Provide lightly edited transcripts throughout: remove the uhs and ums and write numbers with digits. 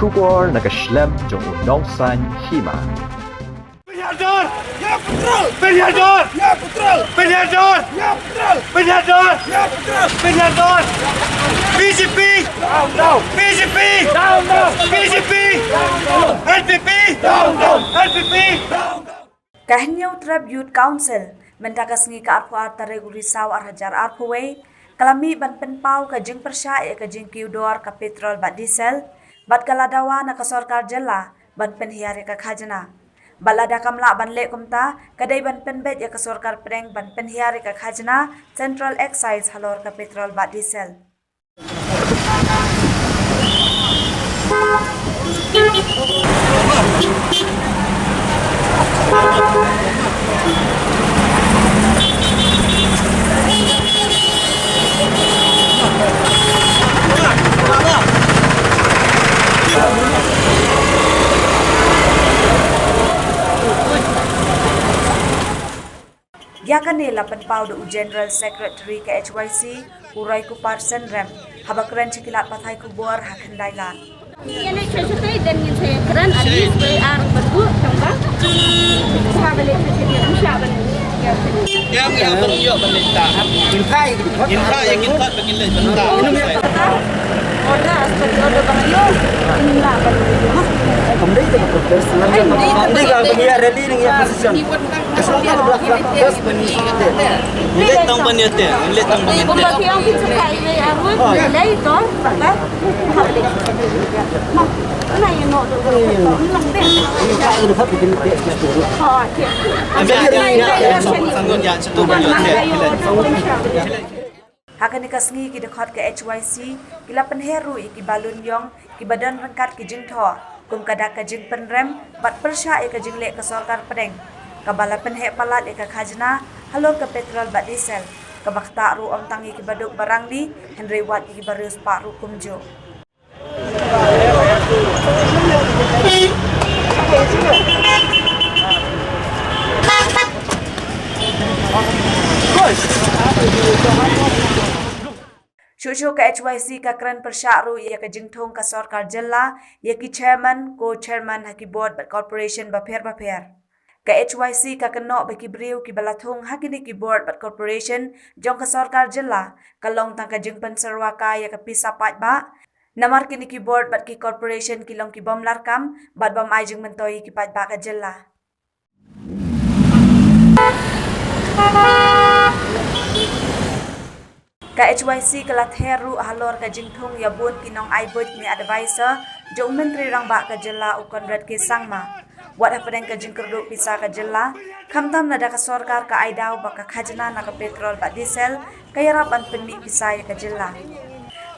Kubor nakaslem jong unongsan hima. Penyadar! Ya betul! Penyadar! Ya betul! Penyadar! Ya betul! Penyadar! Ya betul! Penyadar! BJP! Down, down! BJP! Down, down! BJP! Down, down! LPP! Down, down! LPP! Down, down! Kahnyau Trap Youth Council mentakas ngi ka arpo arta reguli saw arhajar arpowe kalami ban penpau ka jing persya ka jing kiudor ka petrol bat diesel bat kaladawa na ka sarkar jela ban penhiari ka khajana balada kamla ban le kumta kadai ban penbet ya ka sarkar preng ban penhiari ka khajana central excise halor ka petrol bat diesel Yakane lapan pau do General Secretary ke HYC Urai Kupar Senrem habakran cikilat pathai kubor hakandailan. Ini sesuatu dan yang saya keran alis bayar berbu tambah. Sahabat itu siapa yang beliau pemerintah intai yang kita begini pemerintah order seperti order bangyo inilah bangyo Kemudian itu proses nanti kalau dia ready dengan position kesulitan belakang terus lihat tang penyetia pembantu yang kita ini arus nilai itu bahkan mana yang nak tu ini kalau dapat bikin test dulu sanggup ya satu Hakan ikasngi ki dekat ke HYC kila penheru iki balun yong ki badan rengkat ki jingtho kum kada ka jing penrem bat persya ka jing le ka sarkar pedeng kabala penhe palat ka khajna halor ka petrol bat diesel ka bakta ru om tangi ki baduk barang di Henry Wat ki barus pak ru kumjo Shushu ka HYC ka kran persyaru ia ka jingthong ka sarkar jella ia ki chairman co-chairman haki board but corporation bapher ka HYC ka kano baki briu ki balathong hakini ki board but corporation jong ka sarkar jella ka long tang ka jingpan sarwa ka ia ka pisa pat ba namar kini ki board but ki corporation ki long ki bom larkam bat bom ai jing mentoi ki pat ba ka jella Ka HYC kalat heru halor ka jingthong yabun kinong aibut ni advisor jong menteri rangba ka jela ukon red ke sangma wat hapadeng ka jingkerdu pisa ka jela khamtam nada ka sarkar ka aidau baka khajna na ka petrol ba diesel kaya rapan penmi pisa ka jela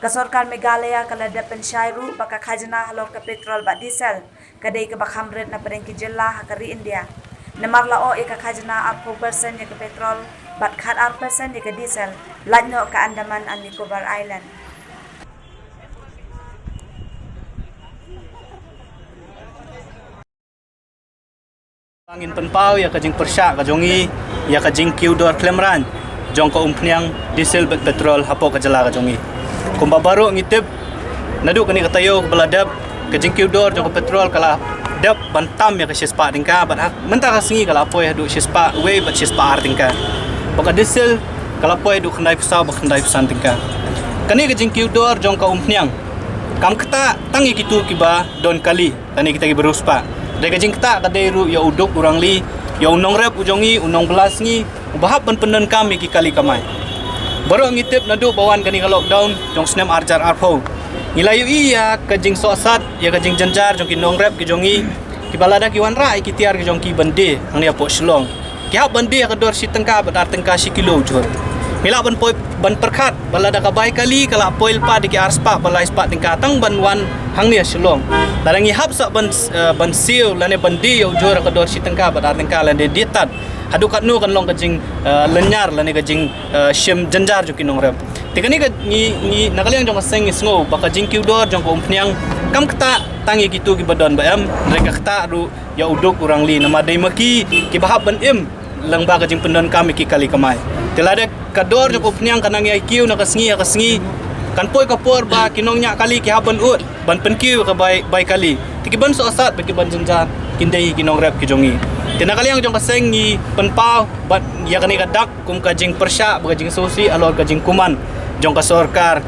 ka sarkar Meghalaya kala da penshairu baka khajna halor ka petrol ba diesel kadai ka bakhamret na padeng ki jela hakari India namar lao ka khajna 4% ya ka petrol bat khat 4% ya ka diesel lanyo ka Andaman and Nicobar Island. Angin penpau ya kajing persyak kajongi ya kajing kiudor klemran jong ka umpniang diesel petrol hapo kajala kajongi kumba baru ngitip nadu kani katayo beladap kajing kiudor jong ka petrol kala dap bantam ya ka sispa tingka bat mentah kasingi kala apo ya du sispa we bat sispa artingka baka diesel kalau poi du khandai pusau ba khandai pusan tingka kani ka jingkiu dor jong ka umpniang kam kata tangi kitu kiba don kali tani kita ki beruspa dai ka jing kata kadai ru ya uduk urang li ya unong rep ujongi unong belas ngi bahap ban penen kami ki kali kamai baru ngitip nadu bawan kani ka lockdown jong snem arjar arpo ngilayu iya ka jing sosat ya ka jing janjar jong ki nong rep ki jongi ki balada ki wan rai ki tiar ki jong ki bande hang ya po shlong ki hab bande ka dor si tengka badar tengka si kilo jor mila ban poi ban perkhat balada ka bai kali kala poil pa di ki arspa balai spa tingka tang ban wan hang ni shlong darangi hab sa ban siu lane bandi yo jor ka dor si tengka badar tengka lane dietat hadu kat nu kan long ka jing lenyar lane ka jing shim janjar jo kinong rep tikani ka ni nakaliang jong seng sngo baka jing kiudor jong ko umpniang kam kata tangi gitu ki badon bayam mereka kata ru ya uduk urang li nama dai maki ki bahab ban im lang ba ka jing pendon kami ki kali kamai telada kador jong umpniang kanang IQ na kasngi kan poi kapur ba kinongnya kali ki haban ut ban penkiu ka bai kali tikiban so asat bagi ban jenjan kindai kinong rap ki jongi tina kali yang jong kaseng ni penpau bat ya kani kadak kum ka jing persya ba jing sosi alor ka jing kuman jong ka sorkar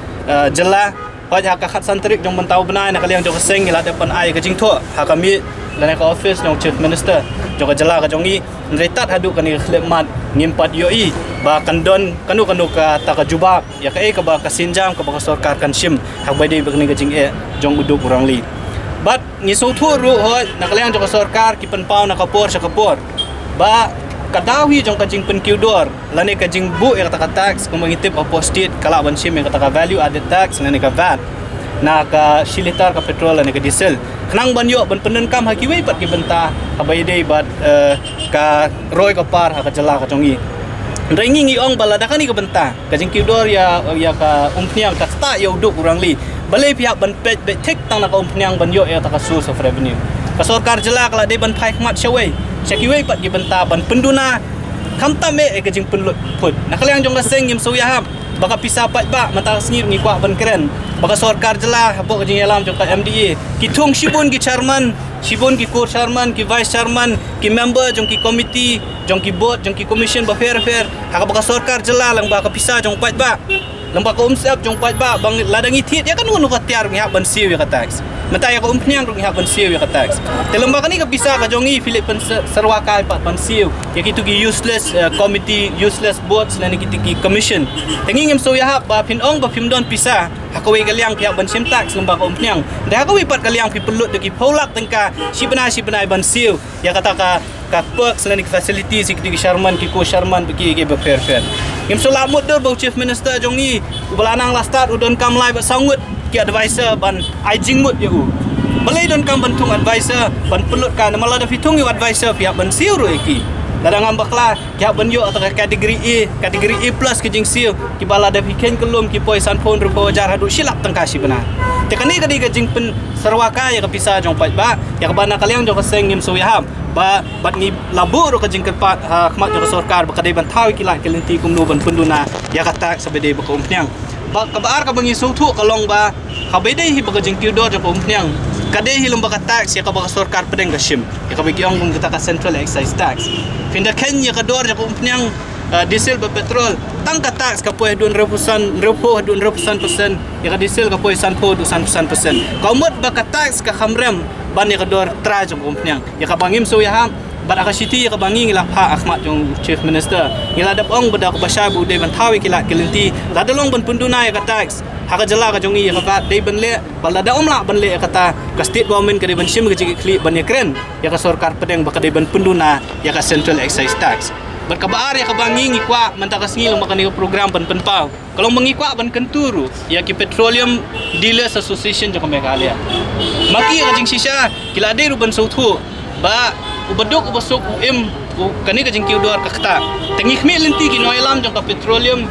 jela pajak ka khat santrik jong mentau benai na kali yang jong kaseng la depan ai ka jing tho ha kami dan ka office nong chief minister jong ka jela ka jongi nretat hadu kani khlemat ngimpat yoi ba kandon kanu ka ta ka jubak ya ka ka ba ka sinjam ka ba ka sorkar kan sim hak bai dei bakni ka jing jong uduk urang li bat ni so thu ru hoi nak leng jong ka sorkar ki penpau na kapor sa kapor ba kadawi jong ka jing penkiu dor lane ka jing bu ya kata tax ko mangitip apostate kala ban sim ya kata value added tax lane ka VAT na ka shilitar ka petrol lane ka diesel khnang ban yo ban penen kam hakiwei pat ki benta abai dei bat ka roi ka par ha ka jala ka jongi Rengi ngi ong balada kani ka benta ka jing kiu dor ya ka umpniang ka sta ya uduk urang li balai pihak ban pet tek tang na ka umpniang ban yo ya ta ka source of revenue ka sorkar jela kala de ban phai khmat shawai chakiwei pat ki benta ban penduna khamta me ka jing penlut put na kaliang jong ka seng yim so ya ham baka pisa pat ba mata sengir ngi kwa ban keren baka sorkar jela habo ka jing yalam jong ka MDA ki thung shibun ki chairman Shibun ki core chairman, ki vice chairman, ki member jong ki committee, jong ki board, jong ki commission ba fair haka baka sorkar jela lang baka pisa jong pat ba lang baka umsap jong pat ba bang ladang ithit ya kan wono ka tiar ngi ban siu ya ka tax mataya ka umpniang ngi ban siu ya ka tax telam baka ni ka pisa ka jongi Philip sarwakai pat ban siu ya kitu ki useless committee useless boards lan ki commission tengingem so ya ba pinong ba pimdon pisa hakawi kaliang pihak ban sim tax lang baka umpniang dah hakawi pat kaliang pipelut de ki polak tengka sibna ban siu ya kata ka perks lan facilities ki Sharman ki ko Sharman ki ba fair ngem so lamut dor bau chief minister jongi ubalanang lastat udon kam lai ba sangut ki advisor ban aijing mut ya u balai don kam bantung advisor ban pelut kan malah da fitung yu advisor pihak ban siu ro ki ladang ambakla ki ban yo atau kategori A plus ki jing siu ki bala da fiken kelum ki poi san phone rupo jar hadu silap tangkasi bana tekani kadi ka jing pen sarwaka ya ka pisa jong pat ba ya ka bana kaliang jong ka seng ngim so ya ham ba bat ni labur ka jing kepat khmat jong sorkar ba kadai ban thawi kila kelenti kumnu ban penduna ya kata sabede ba ka umpnyang ba ka baar ka bangi so thu kalong ba habede hi ba ka jing kido jong ka umpnyang kadai hi lomba ka tax ya ka ba ka sorkar pedeng ka sim ya ka bagi ong kita ka central excise tax pinda kenya ka dor jong ka umpnyang diesel ba petrol tang ka tax ka poe 200% ya ka diesel ka poe 100% kaumot ba ka tax ka khamrem ban ya ka dor tra jong umpnyang ya ka bangim so ya ham bat aka city ya ka bangi ngila ha akhmat jong chief minister ngila dap ong bada ka basha bu de ban thawi kila kelenti ladalong ban penduna ya ka tax haka jela ka jongi ya ka vat de ban le balada omla ban le kata ka state government ka de ban sim ka jigi kli ban ya kren ya ka sorkar pedeng ba ka de ban penduna ya ka central excise tax berkabar ya kabangi ngikwa mantakas ngilong makani program penpau kalau mengikwa ban kenturu ya ki petroleum dealers association jong Meghalaya maki ya jing sisa kila de ruban sauthu ba ubaduk ubasuk kani ka jing kiudor kakta tengik mi lenti ki noilam jong ka petroleum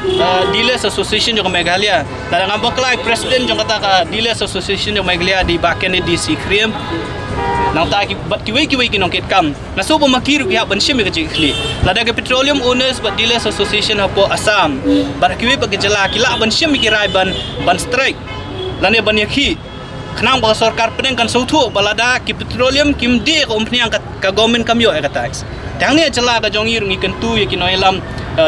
dealers association jong Meghalaya dalam ambak president jong kata ka dealers association jong Meghalaya di baken di Sikrim nang ta ki bat kiwei ki nong ket kam na so ba makiru ki ban sim ka jikli lada ka petroleum owners but dealers association hapo Assam bar kiwei ba jela kila ban sim ki rai ban strike lane ban yakhi khnang ba sarkar pedeng kan sauthu balada ki petroleum kim de ko umpniang ka government kam yo ka tax tang ne jela ka jongi rungi kentu ya ki noilam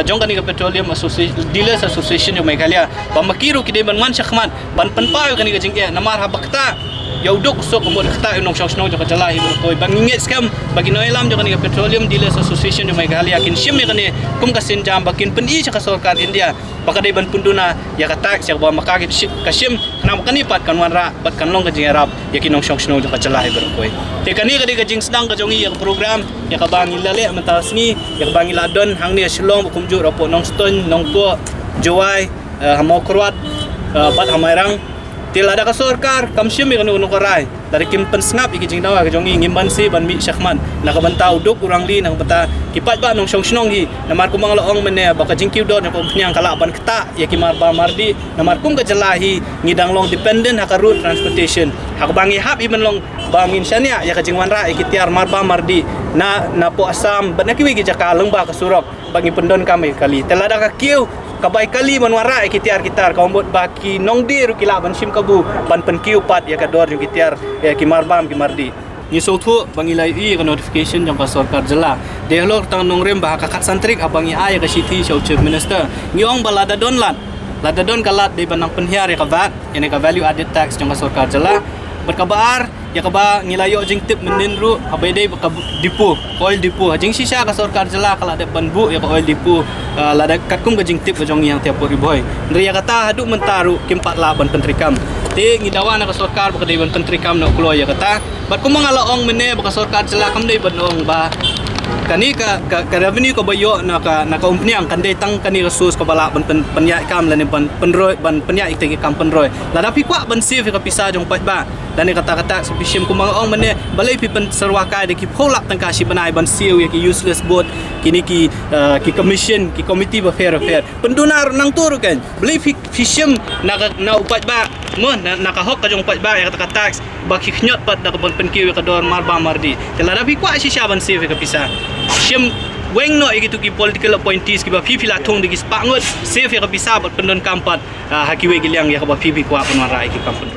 jong kani ka petroleum association dealers association yo Meghalaya ba makiru ki de ban man shakhmat ban penpau kani ka jing namar habakta yauduk so kumur kata unong shong jong jala hi berkoi bangingit skam bagi noilam jong ni petroleum dealers association jong Meghalaya kin sim ni kum ka sinjam bakin pendi ka sorkar India bakadai ban punduna ya kata sia ba makagit kasim kana makani pat kan wanra bat kan long ka jing arab yakin nong shong jong jala hi berkoi te kani ka jing sedang ka jongi ya program ya ka bangi lale mentasni ya ka bangi ladon hang ni silong kumju rapo nong stone nong po jowai hamokrwat bat hamairang tila ada ka sorkar kamsim mi kanu korai dari kim pensngap iki jing dawa ka jongi ngimban si ban mi syakman nakabantau duk urang li nang bata kipat ba nong song hi namar kum ngaloong mene baka jing kiu do na kum pnyang kala ban keta ya kimar ba mardi namar kum ka jalahi ngidang long dependent haka road transportation hak bangi hab iben long bangin syania ya ka jing wanra ikitiar marba mardi na po Assam ban kiwi gi jaka lengba ka surok bangi pendon kami kali tela ada ka kiu kabai kali manwara kitiar kitar kaumbot baki nongdi ru kila ban sim kabu pan penkiu pat ya kador ju kitiar ya kimarbam kimardi ni sotu bangilai i ka notification jang ka sarkar jela dialog tang nongrem bah ka santrik abangi ay ka city show chief minister ngiong balada donlat ladadon kalat di banang penhiar ya kabat ini ka value added tax jang ka sarkar jela berkabar ya kaba ngilayo jing tip menindru abai dei ka dipu oil dipu jing sisa ka sarkar jela kala de banbu ya ka oil dipu lada katkum ka jing tip jong yang tiap riboy ndri ya kata hadu mentaru kimpat la ban pentrikam ti ngidawan ka sarkar ba ka ban pentrikam no kloy ya kata bat ko mangalaong mene ba ka sarkar jela kam dei banong ba kani ka revenue ko bayo na ka umpniang kan tang kani resource ko bala ban penyak kam lan ban penroi ban penyak ikte kam penroi la dapi kwa ban save ka pisa jong pat ba dan kata-kata sepishim kumang ong mane balai pi pen serwakai de ki pholak tang ka si banai ban siu ya ki useless board kini ki commission ki committee ba fair pendunar nang turu kan balai pi fishim na upat ba mon na ka hok ka jong pat ba ya kata tax ba ki khnyot pat da ka ban penkiu ka dor marba mardi tela dapi kwa si sha ban save ka pisa shim weng no igitu ki political appointees ki ba fifi la thong de ki spangot save ya ka pisa bat pendon kampat hakiwe gilyang ya ka ba fifi kwa penwarai ki kampun